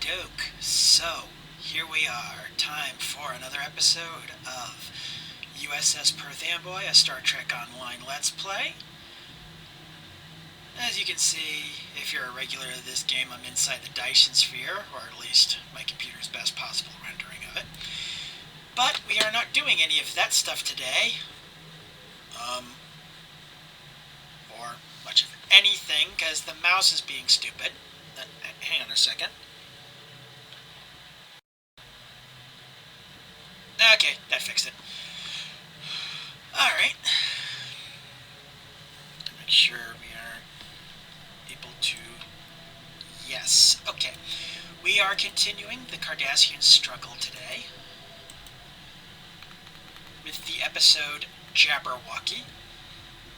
doke. So, here we are. Time for another episode of U.S.S. Perth Amboy, a Star Trek Online Let's Play. As you can see, if you're a regular to this game, I'm inside the Dyson sphere, or at least my computer's best possible rendering of it. But we are not doing any of that stuff today. Or much of anything, because the mouse is being stupid. Hang on a second. Okay, that fixed it. Alright. Make sure we are able to... Yes, okay. We are continuing the Cardassian struggle today with the episode Jabberwocky.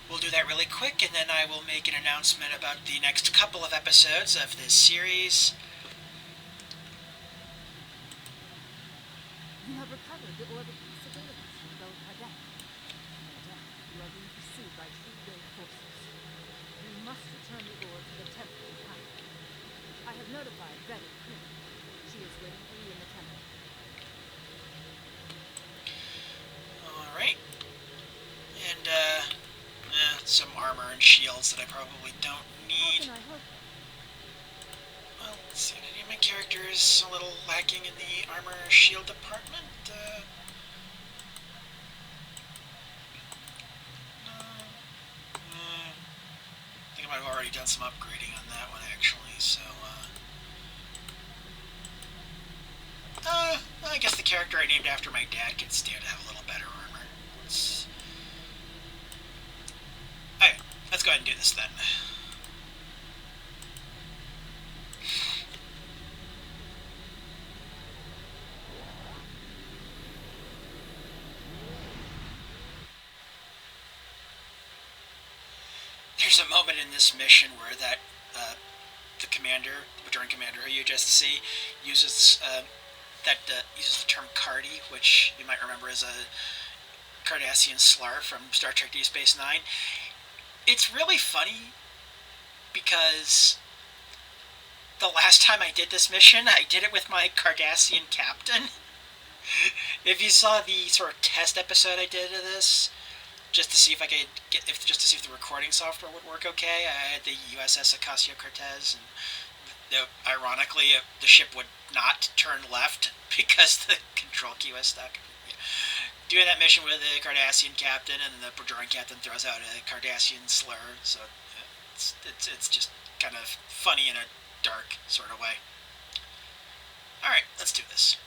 We'll do that really quick, and then I will make an announcement about the next couple of episodes of this series. You have recovered the orbit surveillance from Bajor. No doubt you are being pursued by true-way forces. You must return the orb to the temple in time. I have notified Betty Quinn. She is waiting for you in the temple. Alright. And, some armor and shields that I probably don't need. How can I help? Well, let's see, my character is a little lacking in the armor shield department. I think I might have already done some upgrading on that one, actually, so, I guess the character I named after my dad can stand to have a little better armor. Alright, let's go ahead and do this then. There's a moment in this mission where the Bajoran commander, who you just see, uses uses the term Cardi, which you might remember as a Cardassian slur from Star Trek Deep Space Nine. It's really funny because the last time I did this mission, I did it with my Cardassian captain. If you saw the sort of test episode I did of this, just to see if I could just to see if the recording software would work okay, I had the U.S.S. Ocasio-Cortez, and ironically, the ship would not turn left because the control key was stuck. Doing that mission with the Cardassian captain, and the Bajoran captain throws out a Cardassian slur, so it's just kind of funny in a dark sort of way. Alright, let's do this.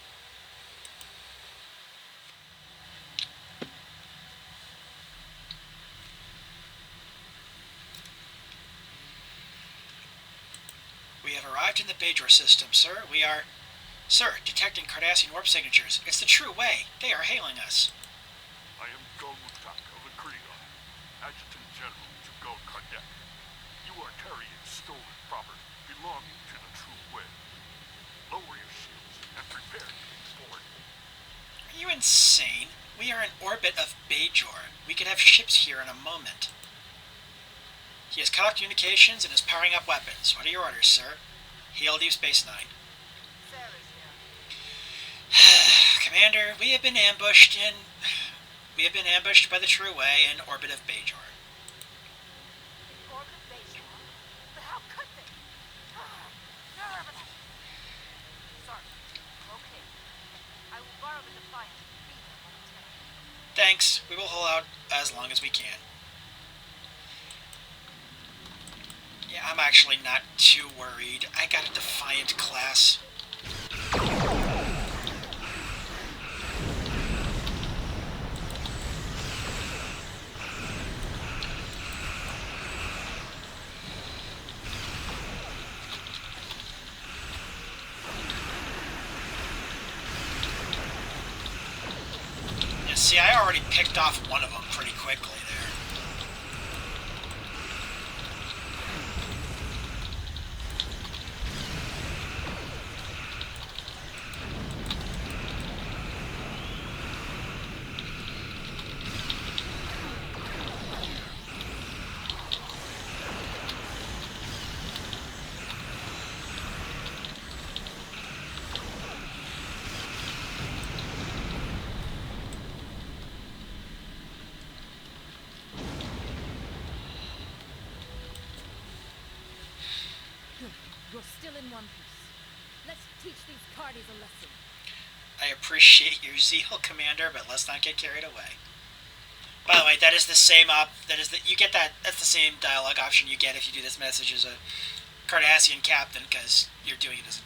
We have arrived in the Bajor system, sir. We are... Sir, detecting Cardassian warp signatures. It's the true way. They are hailing us. I am Golmutak of Arkle, Adjutant General to Gol Kardec. You are carrying stolen property belonging to the true way. Lower your shields and prepare to be boarded. Are you insane? We are in orbit of Bajor. We could have ships here in a moment. He has cut off communications and is powering up weapons. What are your orders, sir? Hail Deep Space Nine. Commander, we have been ambushed by the True Way in orbit of Bajor. In orbit of Bajor? But how could they? Sorry. Okay. I will borrow the defiant and beam them momentarily. Thanks. We will hold out as long as we can. Yeah, I'm actually not too worried. I got a defiant-class. Yeah, see, I already picked off one of them pretty quickly there. still in one piece. Let's teach these Cardis a lesson. I appreciate your zeal, Commander, but let's not get carried away. By the way, that is the same you get that. That's the same dialogue option you get if you do this message as a Cardassian captain, because you're doing it as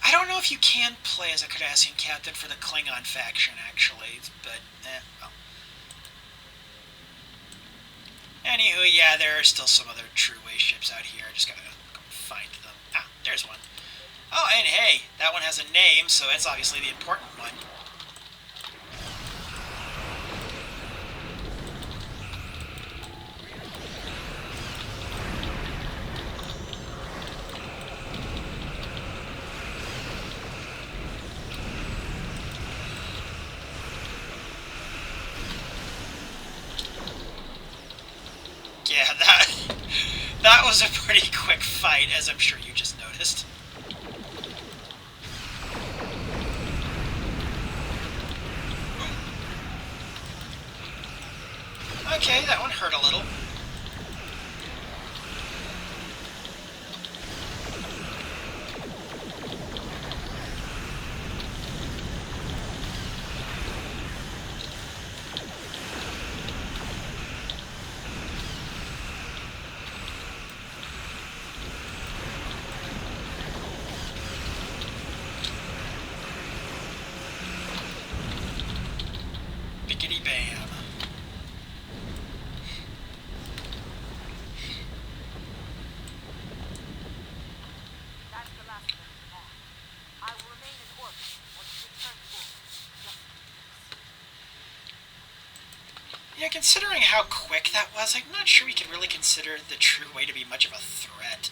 I don't know if you can play as a Cardassian captain for the Klingon faction, actually, but, well. Anywho, yeah, there are still some other True Way ships out here. I just gotta go find them. Ah, there's one. Oh, and hey, that one has a name, so it's obviously the important one. Yeah, that was a pretty quick fight, as I'm sure you just noticed. Okay, that one hurt a little. Biggity bam. That's the last of them for now. I will remain in orbit once you return to orbit. Just in case. Yeah, considering how quick that was, I'm not sure we can really consider the True Way to be much of a threat.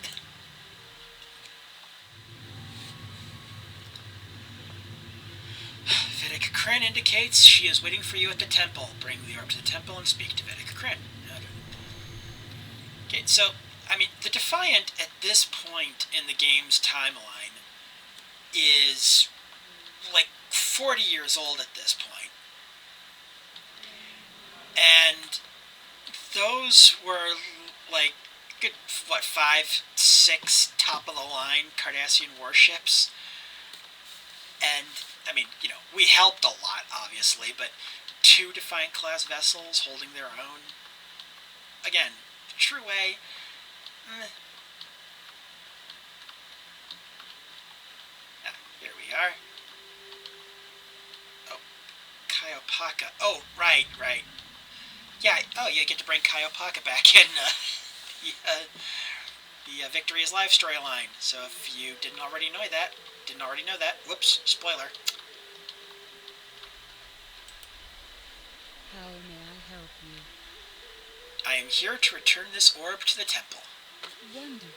Vidic Kryn indicates she is waiting for you at the temple. Bring the orb to the temple and speak to Vidic Kryn. Okay, so, I mean, the Defiant at this point in the game's timeline is like 40 years old at this point. And those were like good, what, 5, 6 top of the line Cardassian warships. And, I mean, you know, we helped a lot, obviously, but 2 defiant-class vessels holding their own. Again, True Way. Ah, here we are. Oh, Kaiopaka. Oh, right. Yeah, oh, you get to bring Kaiopaka back in the Victory is Life storyline. So if you didn't already know that, whoops, spoiler. How may I help you? I am here to return this orb to the temple. Wonderful.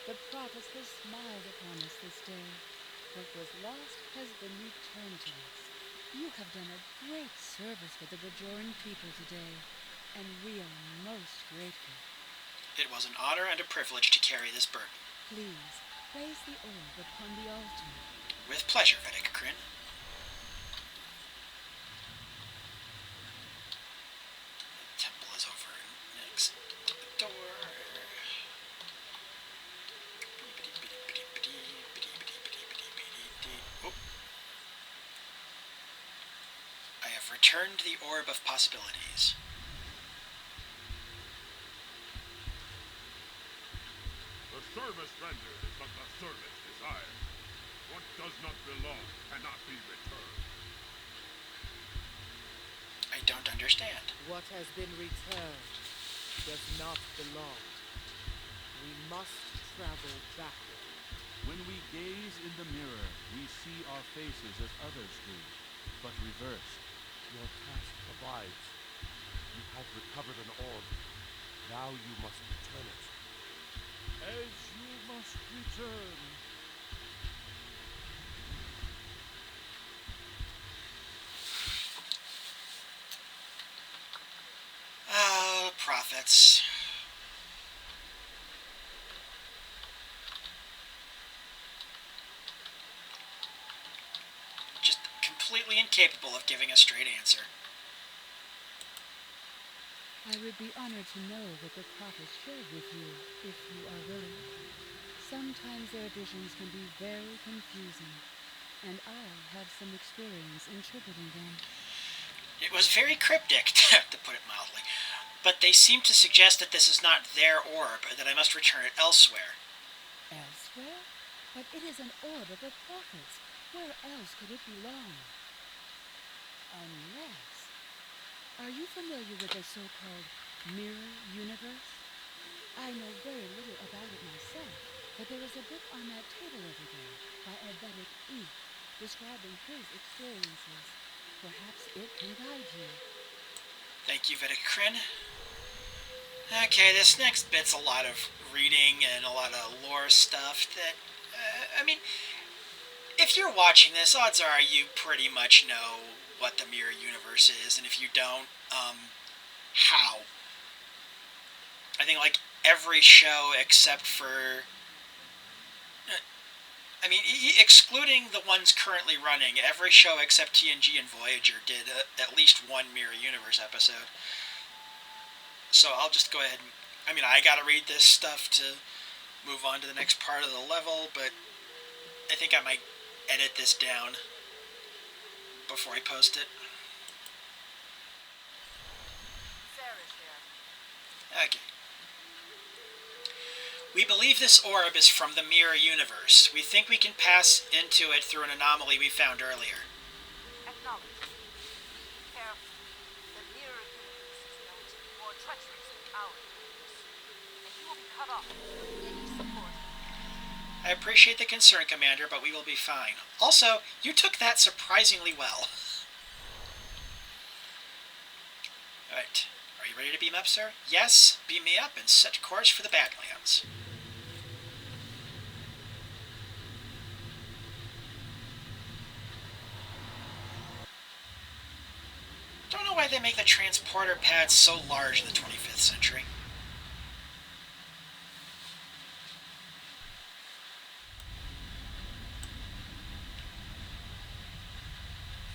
The prophet has smiled upon us this day. What was lost has been returned to us. You have done a great service for the Bajoran people today, and we are most grateful. It was an honor and a privilege to carry this burden. Please, place the orb upon the altar. With pleasure, Vidic Kryn. The temple is over next to the door. Oh. I have returned the orb of possibilities. The service rendered is but the service desired. What does not belong cannot be returned. I don't understand. What has been returned does not belong. We must travel backward. When we gaze in the mirror, we see our faces as others do, but reversed. Your task abides. You have recovered an orb. Now you must return it. As you must return. Oh, prophets. Just completely incapable of giving a straight answer. I would be honored to know what the prophet shared with you, if you are willing. Sometimes their visions can be very confusing, and I have some experience interpreting them. It was very cryptic, to put it mildly, but they seem to suggest that this is not their orb, and that I must return it elsewhere. Elsewhere? But it is an orb of the prophets. Where else could it belong? Unless... Are you familiar with the so-called mirror universe? I know very little about it myself, but there is a book on that table over there by a Vedic E, describing his experiences. Perhaps it can guide you. Thank you, Vidicrin. Okay, this next bit's a lot of reading and a lot of lore stuff that, I mean, if you're watching this, odds are you pretty much know what the mirror universe is, and if you don't, how. I think, like, every show except for, I mean, excluding the ones currently running, every show except TNG and Voyager did at least one mirror universe episode. So I'll just go ahead and, I mean, I gotta read this stuff to move on to the next part of the level, but I think I might edit this down before I post it. Sarah's here. Okay. We believe this orb is from the mirror universe. We think we can pass into it through an anomaly we found earlier. Acknowledge. Be careful. The mirror universe is known to be more treacherous than our universe, and you will be cut off from any support. I appreciate the concern, Commander, but we will be fine. Also, you took that surprisingly well. Alright. Are you ready to beam up, sir? Yes, beam me up and set course for the Badlands. Don't know why they make the transporter pads so large in the 25th century.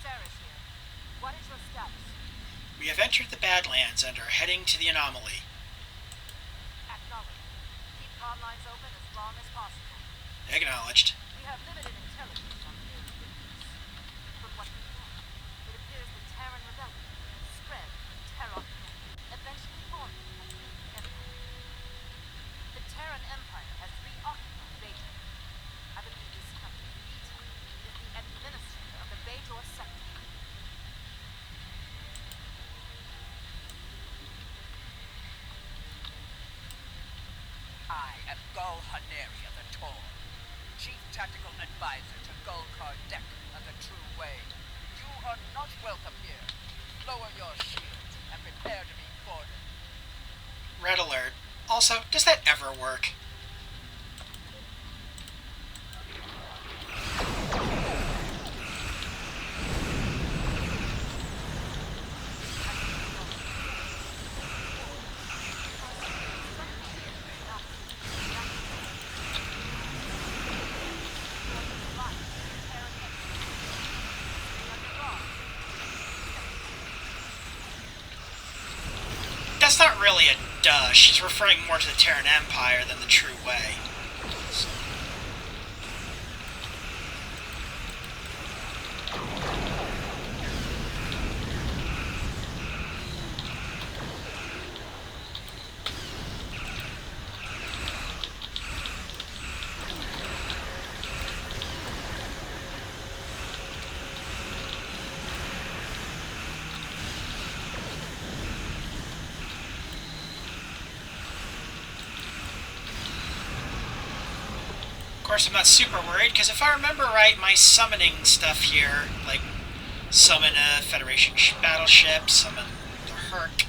Sarah's here. What is your status? We have entered the Badlands and are heading to the anomaly. Acknowledge. Keep comm lines open as long as possible. Acknowledged. We have limited intelligence on the mirror universe. From what we know, it appears the Terran rebellion spread from Terra, eventually forming a new empire. The Terran Empire has reoccupied Bajor. I believe this Captain Vita is the administrator of the Bajor sector. I am Gul Haneria the Tor, Chief Tactical Advisor to Gul Kardec of the True Way. You are not welcome here. Lower your shields and prepare to be boarded. Red alert. Also, does that ever work? That's not really a duh. She's referring more to the Terran Empire than the True Way. Of course, I'm not super worried, because if I remember right, my summoning stuff here, like summon a Federation battleship, summon the Herc,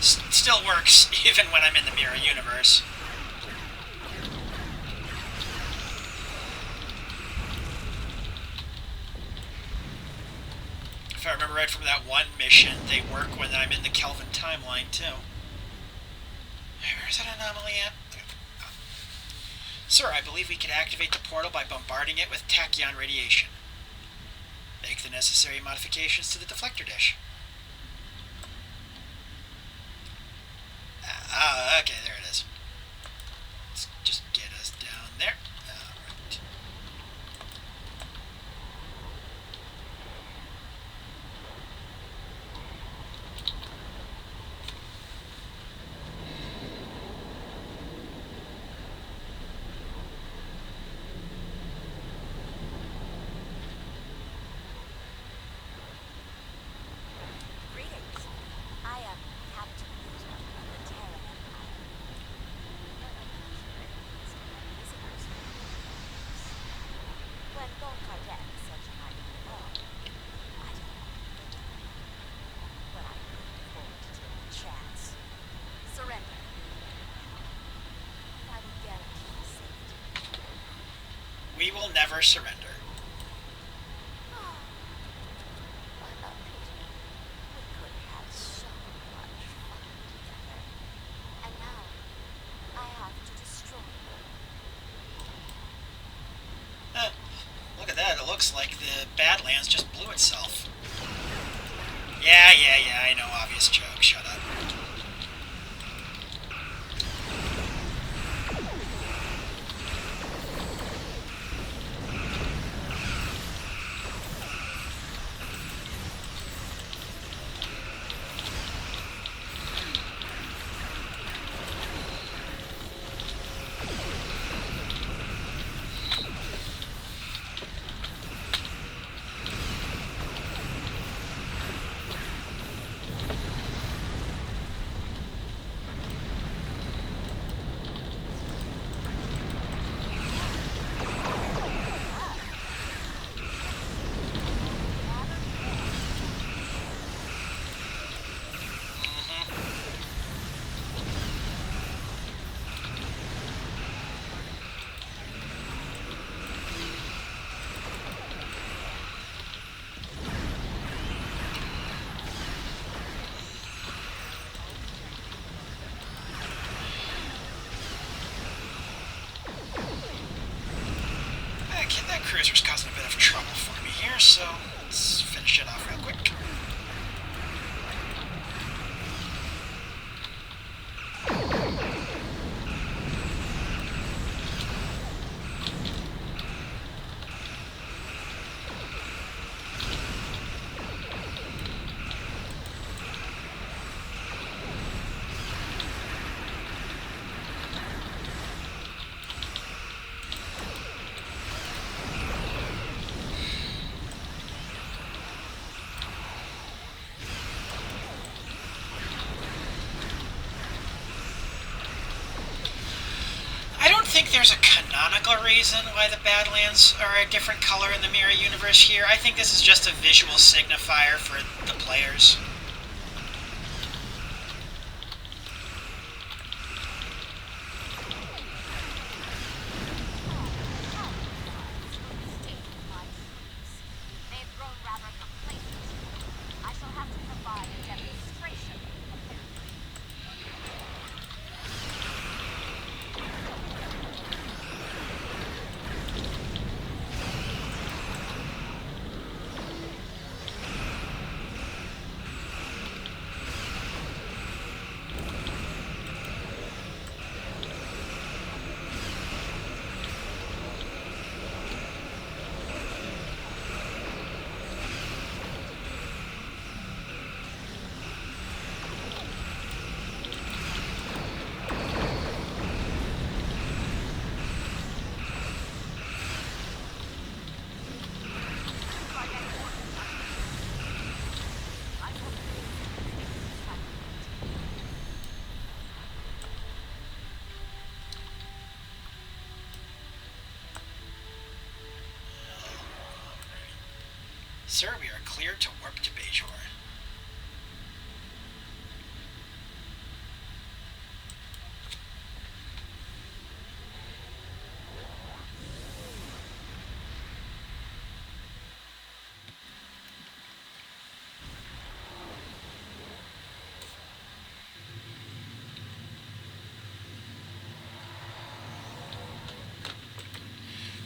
still works even when I'm in the mirror universe. If I remember right from that one mission, they work when I'm in the Kelvin timeline, too. Where's that anomaly at? Sir, I believe we can activate the portal by bombarding it with tachyon radiation. Make the necessary modifications to the deflector dish. Okay, there it is. Let's just get us down there. When Gol Kardec said you might come along, I didn't want to do it. But I couldn't afford to take the chance. Surrender. And I will guarantee your safety. We will never surrender. What a pity. We could have so much fun together. And now, I have to destroy you. Look at that. It looks like the Badlands just blew itself. Yeah, I know. Obvious joke. Shut up. That cruiser's causing a bit of trouble for me here, so let's finish it off real quick. I think there's a canonical reason why the Badlands are a different color in the Mirror universe here. I think this is just a visual signifier for the players. They've grown rather complacent. I shall have to provide a demonstration, apparently. Sir, we are cleared to warp to Bajor.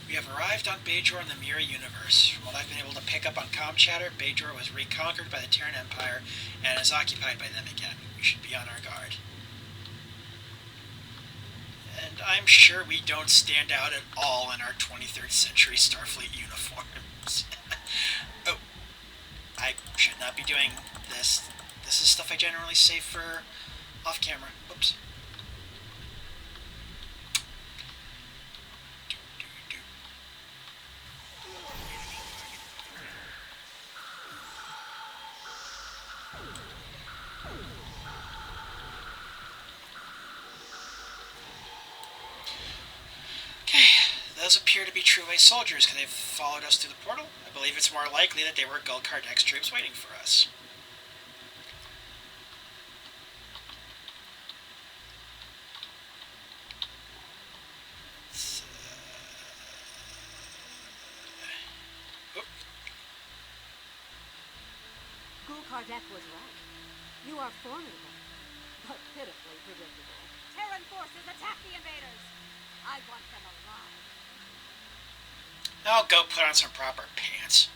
We have arrived on Bajor in the Mirror universe. From what I've been able to pick up on comm chatter, Bajor was reconquered by the Terran Empire and is occupied by them again. We should be on our guard. And I'm sure we don't stand out at all in our 23rd century Starfleet uniforms. Oh, I should not be doing this. This is stuff I generally save for off camera. Oops. Those appear to be True Way soldiers? Could they have followed us through the portal? I believe it's more likely that they were Gul Kardek's troops waiting for us. Gul Kardek was right. You are formidable, but pitifully predictable. Terran forces attack the invaders! I want them alive. I'll go put on some proper pants.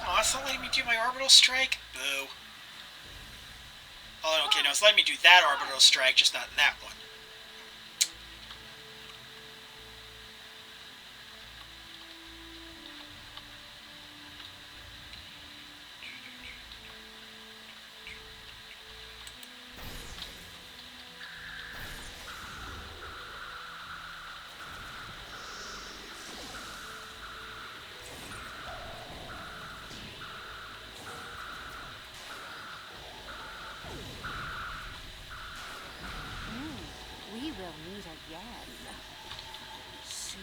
Aw, it's not letting me do my orbital strike? Boo. Oh, okay, no, it's letting me do that orbital strike, just not that one. We will meet again. Soon.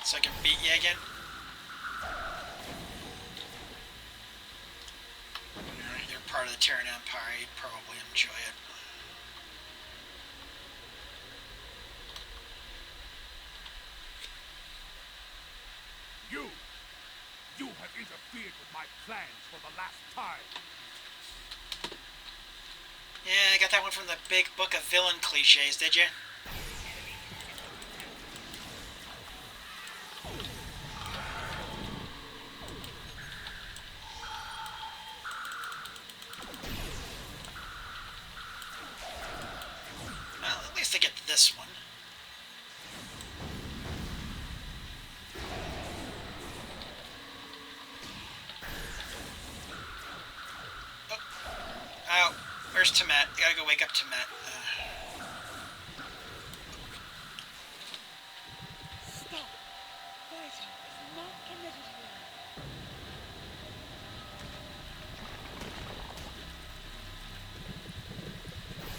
So I can beat you again? You're part of the Terran Empire, you'd probably enjoy it. You have interfered with my plans for the last time. Yeah, I got that one from the big book of villain cliches, did you? Well, at least I get this one. Oh, where's Timet? I gotta go wake up Timet. Stop. Bajor is not committed here.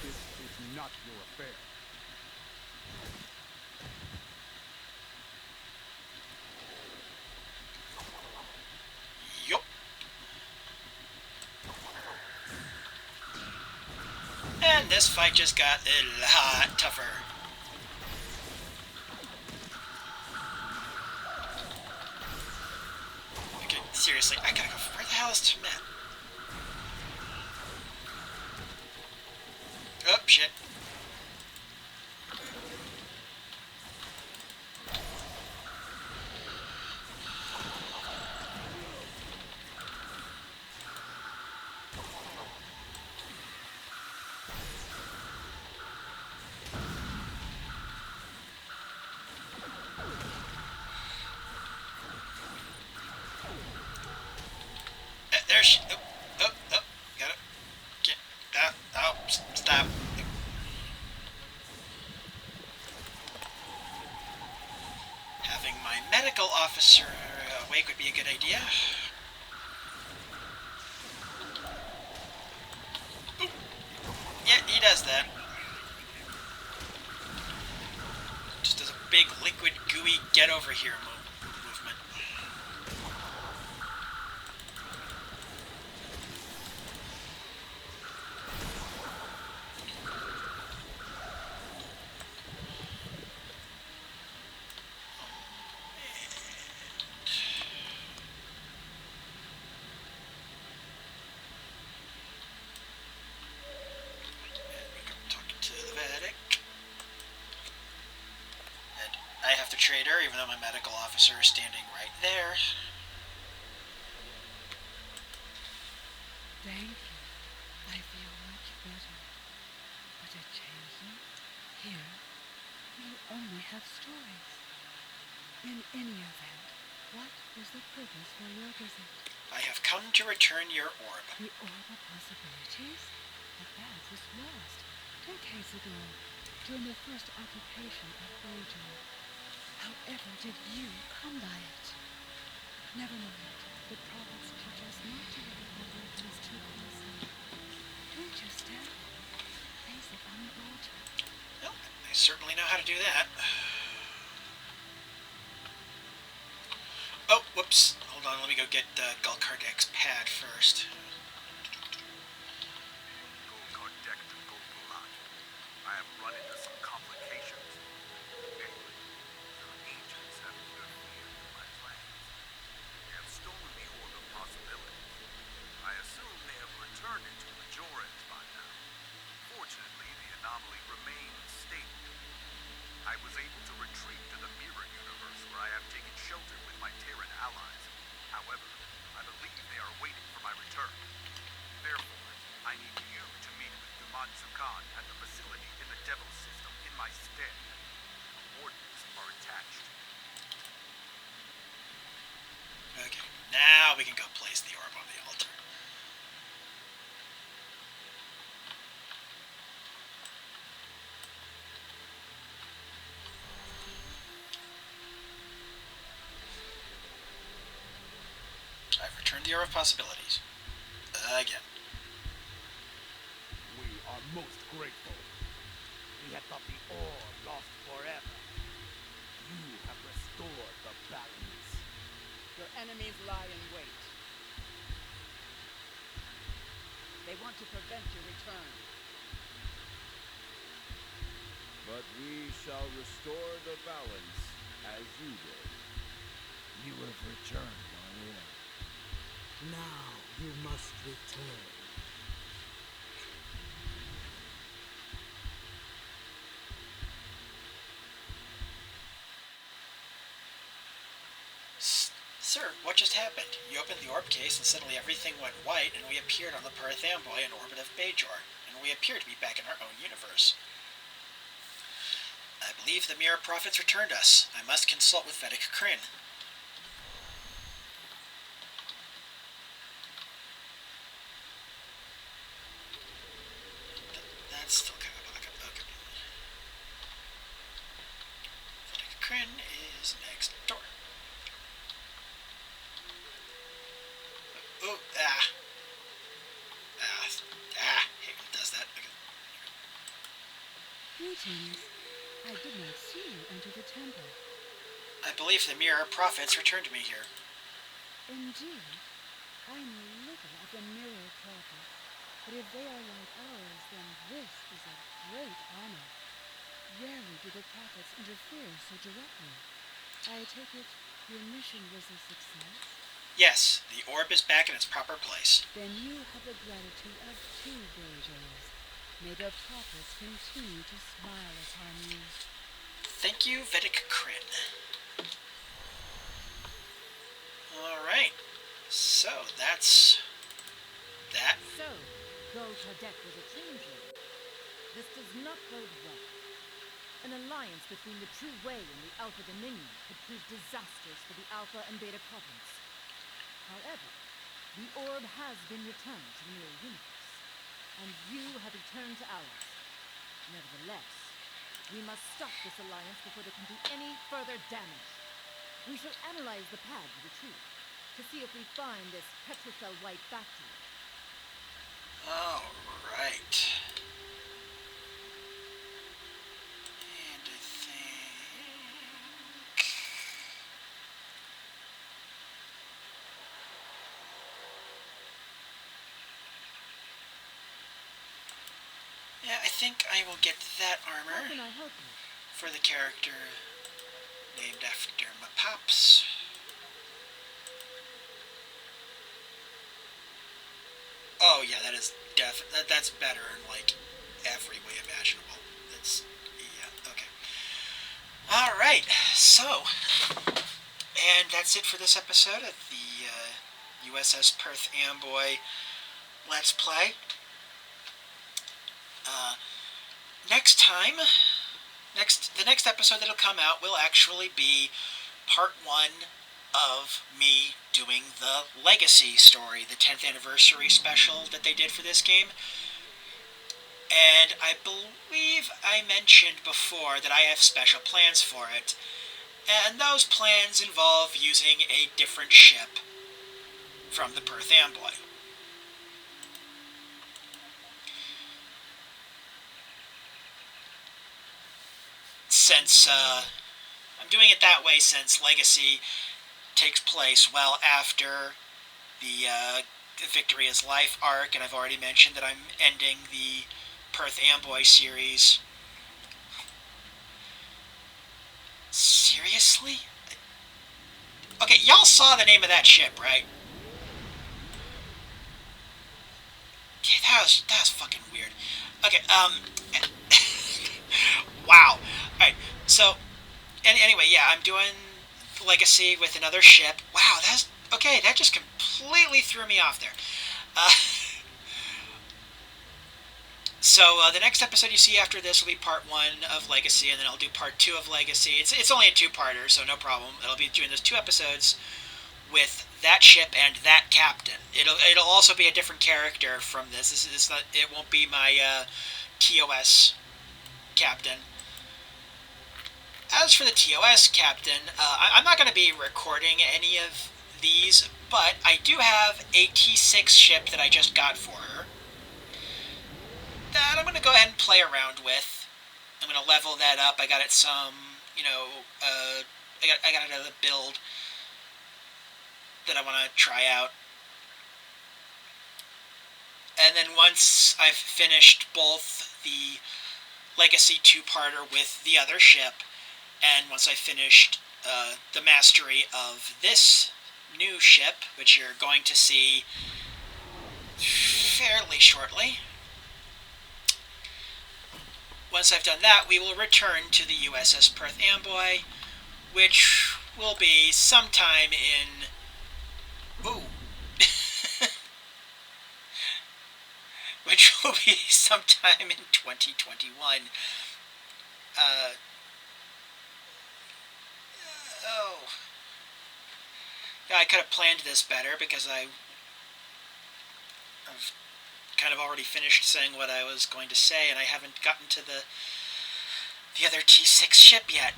This is not your affair. Yup. And this fight just got a lot tougher. Okay, seriously, I gotta go. Where the hell is Timet? Oh, shit. There she. Oh, got it. Get. Oh, stop. Having my medical officer awake would be a good idea. Ooh. Yeah, he does that. Just does a big liquid gooey get over here movement. Talking to the medic. And I have to trade her, even though my medical officer is standing right there. Thank you. I feel much better. But at Changeling, here, you only have stories. In any event, what was the purpose for your visit? I have come to return your orb. The Orb of Possibilities? The badge was lost decades ago, during the first occupation of Bajor. However did you come by it? Never mind. The prophets teach us not to look at our weapons too closely. Don't just stand there. Place it on the altar. Well, I certainly know how to do that. Oh, whoops. Hold on, let me go get Gul Kardek's pad first. Gold deck to Gold Palat. I have run into some complications. Anyway, your agents have interfered with my plans. They have stolen the Orb of Possibilities. I assume they have returned it to Bajor by now. Fortunately, the anomaly remains stable. I was able to retreat to the mirror universe where I have taken shelter with my Terran allies. However, I believe they are waiting for my return. Therefore, I need you to meet with Dumatsu Khan at the facility in the Devil System in my stead. Coordinates are attached. Okay, now we can go place the orb on the altar. I've returned the Orb of Possibilities. Again. We are most grateful. We had thought the orb lost forever. You have restored the balance. Your enemies lie in wait. They want to prevent your return. But we shall restore the balance as you did. You have returned our orb. Now you must return. Sir, what just happened? You opened the orb case and suddenly everything went white and we appeared on the Perth Amboy in orbit of Bajor, and we appear to be back in our own universe. I believe the Mirror Prophets returned us. I must consult with Vedic Kryn. That's still kind of okay. Vedic Kryn is next door. Oh, hate when it does that. Okay. Greetings. I did not see you enter the temple. I believe the Mirror Prophets returned me here. Indeed. I know little of the mirror prophet, but if they are like ours, then this is a great honor. Rarely do the prophets interfere so directly. I take it your mission was a success? Yes, the orb is back in its proper place. Then you have the gratitude of two Bajors. May the prophets continue to smile upon you. Thank you, Vedic Kryn. Alright, so that's that. So, Gul Kardek was a stranger. This does not bode well. An alliance between the True Way and the Alpha Dominion could prove disastrous for the Alpha and Beta Province. However, the orb has been returned to the Mirror Universe, and you have returned to ours. Nevertheless, we must stop this alliance before they can do any further damage. We shall analyze the pad you retrieved to see if we find this Petrocell White factory. Alright. And I think... yeah, I think I will get that How armor can I help you? for the character named after my pops. Oh yeah, that is that's better in like every way imaginable. That's yeah, okay. Alright, so and that's it for this episode of the U.S.S. Perth Amboy Let's Play. Next time, the next episode that'll come out will actually be part 1 of me doing the Legacy story, the 10th anniversary special that they did for this game. And I believe I mentioned before that I have special plans for it. And those plans involve using a different ship from the Perth Amboy. Since I'm doing it that way, since Legacy takes place well after the Victory is Life arc, and I've already mentioned that I'm ending the Perth Amboy series. Seriously? Okay, y'all saw the name of that ship, right? Okay, that was fucking weird. Okay, wow. Alright, so, anyway, yeah, I'm doing Legacy with another ship. Wow, that's, okay, that just completely threw me off there. So the next episode you see after this will be part 1 of Legacy, and then I'll do part 2 of Legacy. It's only a 2-parter, so no problem. I'll be doing those 2 episodes with that ship and that captain. It'll also be a different character from this. It won't be my TOS captain. As for the TOS captain, I'm not going to be recording any of these, but I do have a T6 ship that I just got for her that I'm going to go ahead and play around with. I'm going to level that up. I got it some, I got it out of the build that I want to try out. And then once I've finished both the Legacy 2-parter with the other ship, and once I've finished the mastery of this new ship, which you're going to see fairly shortly, once I've done that, we will return to the U.S.S. Perth Amboy, which will be sometime in... Ooh. Which will be sometime in 2021. Oh. Yeah, I could have planned this better because I've kind of already finished saying what I was going to say, and I haven't gotten to the other T6 ship yet.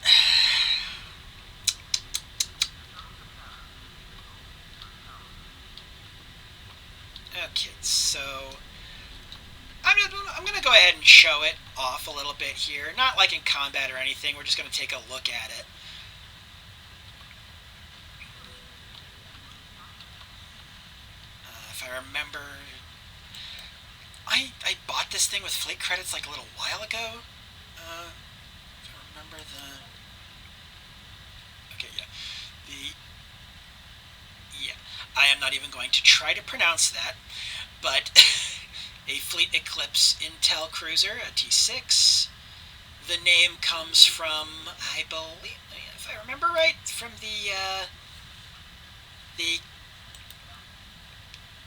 Okay, so I'm going to go ahead and show it off a little bit here. Not like in combat or anything, we're just going to take a look at it. If I remember... I bought this thing with fleet credits like a little while ago. If I remember the... Okay, yeah. Yeah. I am not even going to try to pronounce that, but a Fleet Eclipse Intel Cruiser, a T6. The name comes from, I believe, if I remember right, from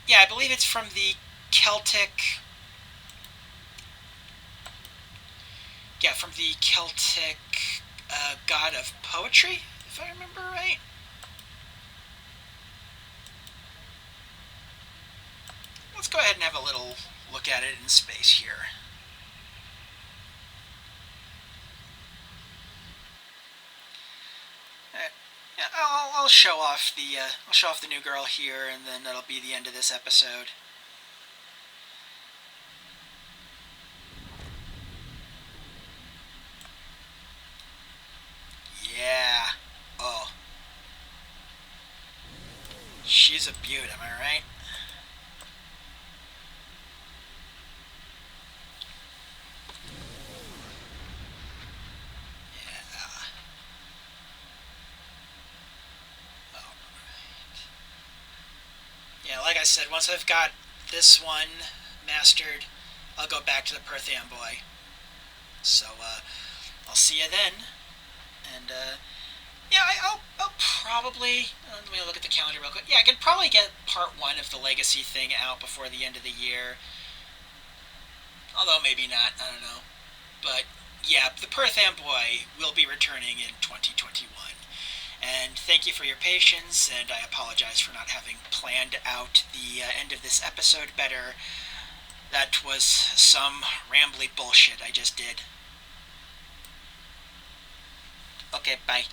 yeah, I believe it's from the Celtic, god of poetry, if I remember right. Let's go ahead and have a little look at it in space here. Yeah, I'll show off the new girl here, and then that'll be the end of this episode. Yeah. Oh. She's a beaut, am I right? Yeah, like I said, once I've got this one mastered, I'll go back to the Perth Amboy. So, I'll see you then. And, yeah, I'll probably... let me look at the calendar real quick. Yeah, I could probably get part 1 of the Legacy thing out before the end of the year. Although maybe not, I don't know. But, yeah, the Perth Amboy will be returning in 2021. And thank you for your patience, and I apologize for not having planned out the end of this episode better. That was some rambly bullshit I just did. Okay, bye.